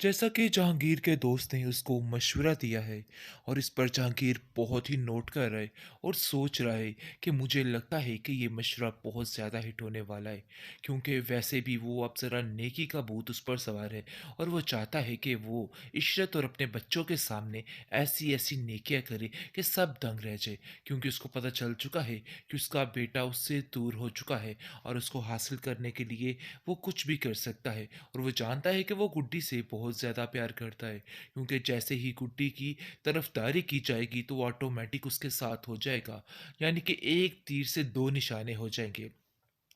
जैसा कि जहांगीर के दोस्त ने उसको मशवरा दिया है और इस पर जहांगीर बहुत ही नोट कर रहा है और सोच रहा है कि मुझे लगता है कि ये मशवरा बहुत ज़्यादा हिट होने वाला है, क्योंकि वैसे भी वो अब ज़रा नेकी का भूत उस पर सवार है और वो चाहता है कि वो इशरत और अपने बच्चों के सामने ऐसी ऐसी नेकियां करे कि सब दंग रह जाए, क्योंकि उसको पता चल चुका है कि उसका बेटा उससे दूर हो चुका है और उसको हासिल करने के लिए वो कुछ भी कर सकता है। और वो जानता है कि वो गुड्डी से बहुत ज़्यादा प्यार करता है, क्योंकि जैसे ही गुड्डी की तरफदारी की जाएगी तो वो ऑटोमेटिक उसके साथ हो जाएगा। यानी कि एक तीर से दो निशाने हो जाएंगे।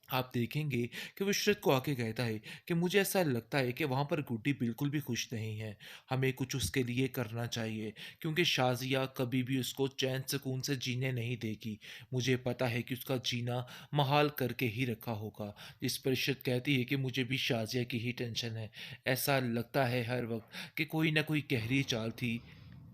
आप देखेंगे कि वो इशरत को आके कहता है कि मुझे ऐसा लगता है कि वहाँ पर गुड्डी बिल्कुल भी खुश नहीं है, हमें कुछ उसके लिए करना चाहिए, क्योंकि शाजिया कभी भी उसको चैन सुकून से जीने नहीं देगी। मुझे पता है कि उसका जीना महाल करके ही रखा होगा। जिस पर इशरत कहती है कि मुझे भी शाजिया की ही टेंशन है। ऐसा लगता है हर वक्त कि कोई ना कोई गहरी चाल थी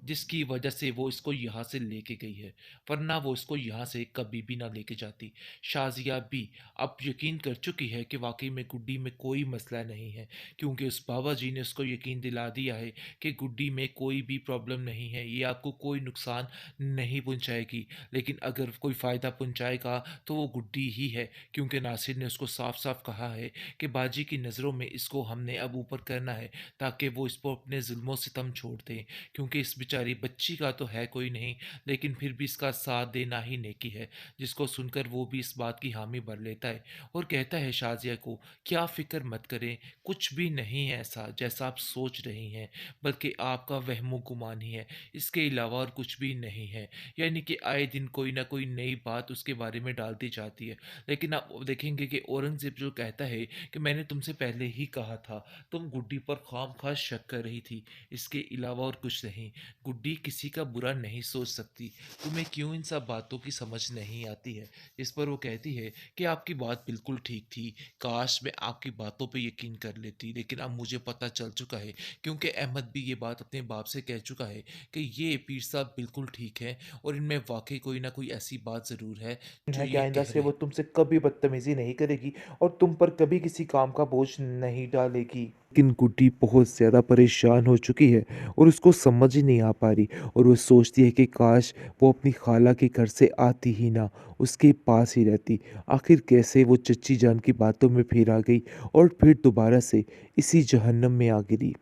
जिसकी वजह से वो इसको यहाँ से लेके गई है, वरना वो इसको यहाँ से कभी भी ना लेके जाती। शाज़िया भी अब यकीन कर चुकी है कि वाक़ई में गुड्डी में कोई मसला नहीं है, क्योंकि उस बाबा जी ने उसको यकीन दिला दिया है कि गुड्डी में कोई भी प्रॉब्लम नहीं है, ये आपको कोई नुकसान नहीं पहुँचाएगी। लेकिन अगर कोई फ़ायदा पहुँचाएगा तो वो गुड्डी ही है, क्योंकि नासिर ने उसको साफ-साफ कहा है कि बाजी की नज़रों में इसको हमने अब ऊपर करना है, ताकि वो इसको अपने ज़ुल्म-ओ-सितम छोड़ दें। क्योंकि इस बेचारी बच्ची का तो है कोई नहीं, लेकिन फिर भी इसका साथ देना ही नेकी है। जिसको सुनकर वो भी इस बात की हामी भर लेता है और कहता है शाज़िया को, क्या फ़िक्र मत करें, कुछ भी नहीं है ऐसा जैसा आप सोच रही हैं, बल्कि आपका वहमो-गुमान ही है, इसके अलावा और कुछ भी नहीं है। यानी कि आए दिन कोई न कोई नई बात उसके बारे में डाल दी जाती है। लेकिन आप देखेंगे कि औरंगज़ेब जो कहता है कि मैंने तुमसे पहले ही कहा था, तुम गुड्डी पर ख़ामख़ा शक कर रही थी, इसके अलावा और कुछ नहीं। गुड्डी किसी का बुरा नहीं सोच सकती, तुम्हें क्यों इन सब बातों की समझ नहीं आती है। इस पर वो कहती है कि आपकी बात बिल्कुल ठीक थी, काश मैं आपकी बातों पे यकीन कर लेती, लेकिन अब मुझे पता चल चुका है, क्योंकि अहमद भी ये बात अपने बाप से कह चुका है कि ये पीर साहब बिल्कुल ठीक है और इनमें वाकई कोई ना कोई ऐसी बात ज़रूर है जो है कि ये आइंदा कह से रहे वो हैं। तुमसे कभी बदतमीज़ी नहीं करेगी और तुम पर कभी किसी काम का बोझ नहीं डालेगी। लेकिन गुड्डी बहुत ज़्यादा परेशान हो चुकी है और उसको समझ ही नहीं आ पा रही और वो सोचती है कि काश वो अपनी खाला के घर से आती ही ना, उसके पास ही रहती। आखिर कैसे वो चच्ची जान की बातों में फिर आ गई और फिर दोबारा से इसी जहन्नम में आ गिरी।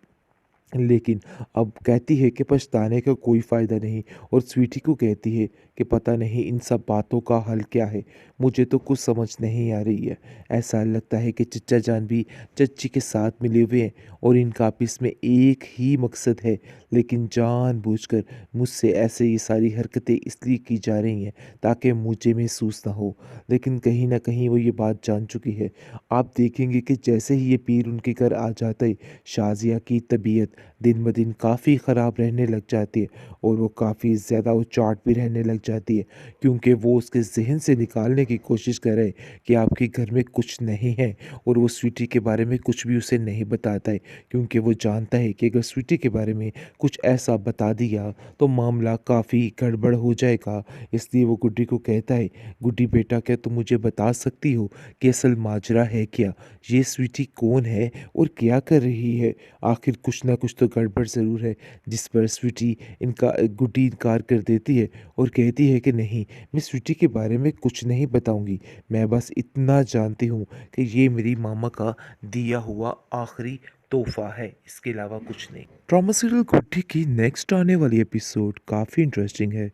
लेकिन अब कहती है कि पछताने का कोई फ़ायदा नहीं और स्वीटी को कहती है कि पता नहीं इन सब बातों का हल क्या है, मुझे तो कुछ समझ नहीं आ रही है। ऐसा लगता है कि चच्चा जान भी चच्ची के साथ मिले हुए हैं और इनका आपस में एक ही मकसद है, लेकिन जानबूझकर मुझसे ऐसे ये सारी हरकतें इसलिए की जा रही हैं ताकि मुझे महसूस ना हो। लेकिन कहीं न कहीं वो ये बात जान चुकी है। आप देखेंगे कि जैसे ही ये पीर उनके घर आ जाता है, शाज़िया की तबीयत दिन-ब-दिन काफ़ी ख़राब रहने लग जाती है और वो काफ़ी ज़्यादा उचाट भी रहने लग जाती है, क्योंकि वो उसके ज़हन से निकालने की कोशिश कर रहा है कि आपके घर में कुछ नहीं है और वो स्वीटी के बारे में कुछ भी उसे नहीं बताता है, क्योंकि वो जानता है कि अगर स्वीटी के बारे में कुछ ऐसा बता दिया तो मामला काफ़ी गड़बड़ हो जाएगा। इसलिए वो गुड्डी को कहता है, "गुड्डी बेटा, क्या तुम मुझे बता सकती हो कि असल माजरा है क्या? ये स्वीटी कौन है और क्या कर रही है? आखिर कुछ ना कुछ तो गड़बड़ ज़रूर है।" जिस पर स्वीटी गुड्डी इनकार कर देती है और कहती है कि नहीं, मैं स्वीटी के बारे में कुछ नहीं बताऊंगी, मैं बस इतना जानती हूँ कि ये मेरी मामा का दिया हुआ आखिरी तोहफा है, इसके अलावा कुछ नहीं। ड्रामा सीरियल गुड्डी की नेक्स्ट आने वाली एपिसोड काफ़ी इंटरेस्टिंग है।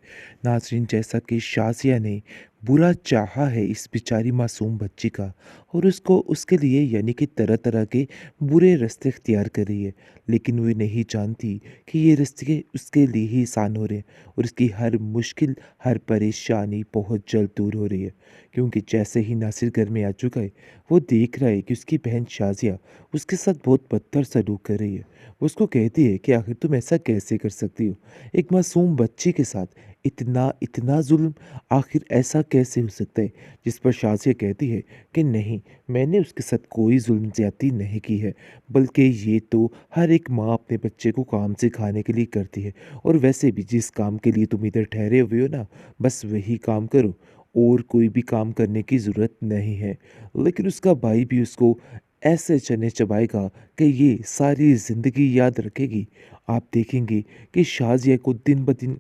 नाज़रीन, जैसा कि शाज़िया ने बुरा चाहा है इस बेचारी मासूम बच्ची का और उसको उसके लिए यानी कि तरह-तरह के बुरे रास्ते इख्तियार कर रही है, लेकिन वो नहीं जानती कि ये रास्ते उसके लिए ही आसान हो रहे हैं और उसकी हर मुश्किल, हर परेशानी बहुत जल्द दूर हो रही है। क्योंकि जैसे ही नासिर घर में आ चुका है, वो देख रहा है कि उसकी बहन शाज़िया उसके साथ बहुत बदतर सलूक कर रही है। वो उसको कहती है कि आखिर तुम ऐसा कैसे कर सकती हो? एक मासूम बच्ची के साथ इतना इतना ज़ुल्म, आखिर ऐसा कैसे हो सकता है? जिस पर शाज़िया कहती है कि नहीं, मैंने उसके साथ कोई ज़ुल्म ज़्यादती नहीं की है, बल्कि ये तो हर एक माँ अपने बच्चे को काम सिखाने के लिए करती है और वैसे भी जिस काम के लिए तुम इधर ठहरे हुए हो ना, बस वही काम करो और कोई भी काम करने की ज़रूरत नहीं है। लेकिन उसका भाई भी उसको ऐसे चने चबाएगा कि ये सारी ज़िंदगी याद रखेगी। आप देखेंगे कि शाज़िया को दिन ब दिन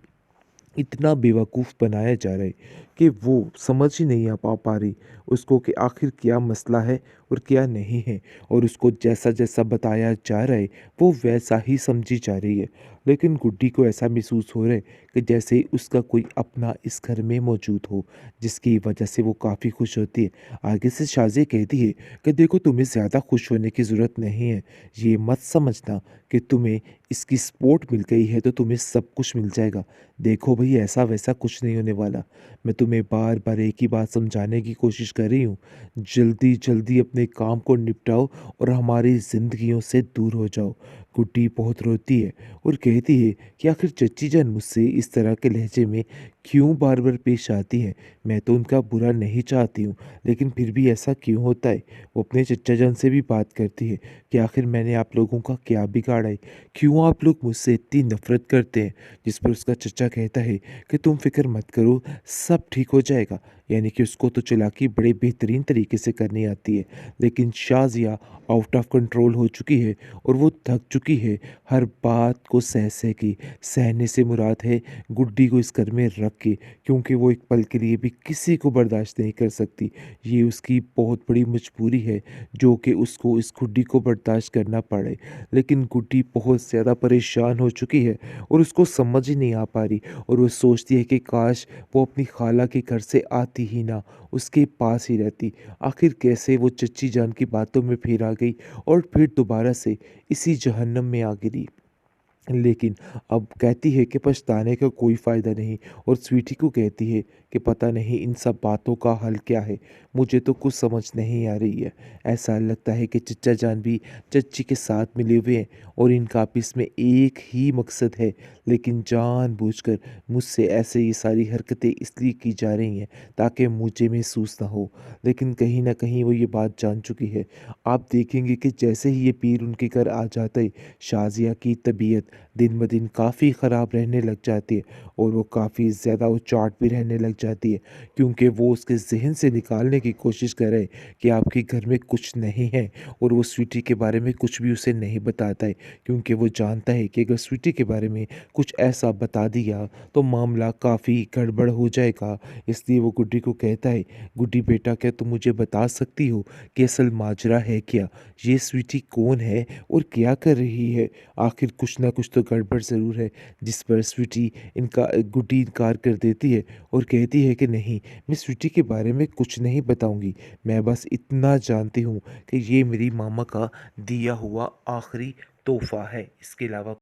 इतना बेवकूफ़ बनाया जा रहा है कि वो समझ ही नहीं आ पा रही उसको कि आखिर क्या मसला है और क्या नहीं है, और उसको जैसा-जैसा बताया जा रहा है, वो वैसा ही समझी जा रही है। लेकिन गुड्डी को ऐसा महसूस हो रहा है कि जैसे उसका कोई अपना इस घर में मौजूद हो, जिसकी वजह से वो काफ़ी खुश होती है। आगे से शाज़िया कहती है कि देखो, तुम्हें ज़्यादा खुश होने की ज़रूरत नहीं है। ये मत समझना कि तुम्हें इसकी सपोर्ट मिल गई है तो तुम्हें सब कुछ मिल जाएगा। देखो भई, ऐसा-वैसा कुछ नहीं होने वाला। मैं तुम्हें बार-बार एक ही बात समझाने की कोशिश कर रही हूँ। जल्दी-जल्दी अपने काम को निपटाओ और हमारी ज़िंदगियों से दूर हो जाओ। गुड्डी बहुत रोती है और कहती है कि आखिर चच्ची जान मुझसे इस तरह के लहजे में क्यों बार-बार पेश आती हैं? मैं तो उनका बुरा नहीं चाहती हूँ, लेकिन फिर भी ऐसा क्यों होता है? वो अपने चच्चा जान से भी बात करती है कि आखिर मैंने आप लोगों का क्या बिगाड़ा है? क्यों आप लोग मुझसे इतनी नफ़रत करते हैं? जिस पर उसका चचा कहता है कि तुम फ़िक्र मत करो, सब ठीक हो जाएगा। यानी कि उसको तो चालाकी बड़े बेहतरीन तरीके से करनी आती है। लेकिन शाज़िया आउट ऑफ कंट्रोल हो चुकी है और वो थक चुकी है हर बात को सह के। सहने से मुराद है गुड्डी को इस घर में रख के, क्योंकि वो एक पल के लिए भी किसी को बर्दाश्त नहीं कर सकती। ये उसकी बहुत बड़ी मजबूरी है जो कि उसको इस गुड्डी को बर्दाश्त करना पड़े। लेकिन गुड्डी बहुत ज़्यादा परेशान हो चुकी है और उसको समझ ही नहीं आ पा रही, और वो सोचती है कि काश वो अपनी खाला के घर से आती ही ना, उसके पास ही रहती। आखिर कैसे वो चच्ची जान की बातों में फिर आ गई और फिर दोबारा से इसी जहन्नम में आ गिरी। लेकिन अब कहती है कि पछताने का कोई फ़ायदा नहीं, और स्वीटी को कहती है कि पता नहीं इन सब बातों का हल क्या है, मुझे तो कुछ समझ नहीं आ रही है। ऐसा लगता है कि चचा जान भी चच्ची के साथ मिले हुए हैं और इनका आपस में एक ही मकसद है, लेकिन जानबूझकर मुझसे ऐसे ये सारी हरकतें इसलिए की जा रही हैं ताकि मुझे महसूस ना हो। लेकिन कहीं न कहीं वो ये बात जान चुकी है। आप देखेंगे कि जैसे ही ये पीर उनके घर आ जाता है, शाज़िया की तबीयत दिन ब दिन काफ़ी ख़राब रहने लग जाती है और वो काफ़ी ज़्यादा उचाट भी रहने लग जाती है, क्योंकि वो उसके ज़हन से निकालने की कोशिश कर रहे हैं कि आपके घर में कुछ नहीं है, और वो स्वीटी के बारे में कुछ भी उसे नहीं बताता है, क्योंकि वो जानता है कि अगर स्वीटी के बारे में कुछ ऐसा बता दिया तो मामला काफ़ी गड़बड़ हो जाएगा। इसलिए वो गुड्डी को कहता है, गुड्डी बेटा, क्या तुम मुझे बता सकती हो कि असल माजरा है क्या? ये स्वीटी कौन है और क्या कर रही है? आखिर कुछ ना कुछ तो गड़बड़ ज़रूर है। जिस पर स्वीटी गुड्डी इनकार कर देती है और कहती है कि नहीं, मैं स्वीटी के बारे में कुछ नहीं बताऊंगी। मैं बस इतना जानती हूँ कि ये मेरी मामा का दिया हुआ आखिरी तोहफा है, इसके अलावा